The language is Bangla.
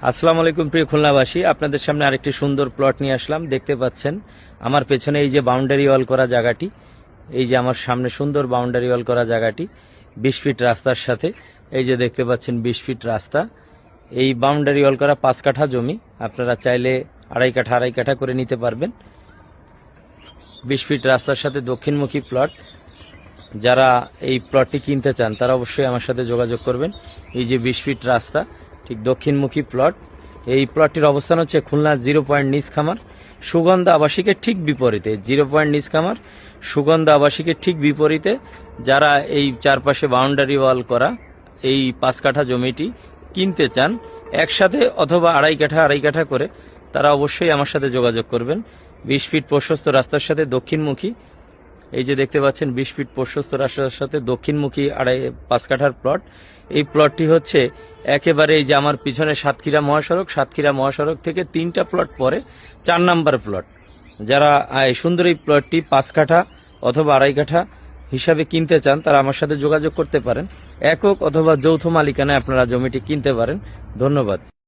আসসালামু আলাইকুম প্রিয় খুলনাবাসী, আপনাদের সামনে আরেকটি সুন্দর প্লট নিয়ে আসলাম। দেখতে পাচ্ছেন আমার পেছনে এই যে বাউন্ডারি ওয়াল করা জায়গাটি, এই যে আমার সামনে সুন্দর বাউন্ডারি ওয়াল করা জায়গাটি 20 ফিট রাস্তার সাথে, এই যে দেখতে পাচ্ছেন 20 ফিট রাস্তা। এই বাউন্ডারি ওয়াল করা 5 কাঠা জমি, আপনারা চাইলে আড়াই কাঠা করে নিতে পারবেন। 20 ফিট রাস্তার সাথে দক্ষিণমুখী প্লট। যারা এই প্লটটি কিনতে চান তারা অবশ্যই আমার সাথে যোগাযোগ করবেন। এই যে 20 ফিট রাস্তা, ঠিক দক্ষিণমুখী প্লট। এই প্লটটির অবস্থান হচ্ছে খুলনা 0 পয়েন্ট নিচখামার সুগন্ধা আবাসিকের ঠিক বিপরীতে। 0 পয়েন্ট নিচখামার সুগন্ধা আবাসিকের ঠিক বিপরীতে যারা এই চারপাশে বাউন্ডারি ওয়াল করা এই 5 কাঠা জমিটি কিনতে চান একসাথে অথবা আড়াই কাঠা করে, তারা অবশ্যই আমার সাথে যোগাযোগ করবেন। 20 ফিট প্রশস্ত রাস্তার সাথে দক্ষিণমুখী, এই যে দেখতে পাচ্ছেন 20 ফিট প্রশস্ত রাস্তার সাথে দক্ষিণমুখী 5 কাঠার প্লট। এই প্লটটি হচ্ছে একেবারে এই যে আমার পিছনে সাতক্ষীরা মহাসড়ক থেকে 3টা প্লট পরে 4 নাম্বার প্লট। যারা এই সুন্দর এই প্লটটি 5 কাঠা অথবা আড়াই কাঠা হিসাবে কিনতে চান তারা আমার সাথে যোগাযোগ করতে পারেন। একক অথবা যৌথ মালিকানায় আপনারা জমিটি কিনতে পারেন। ধন্যবাদ।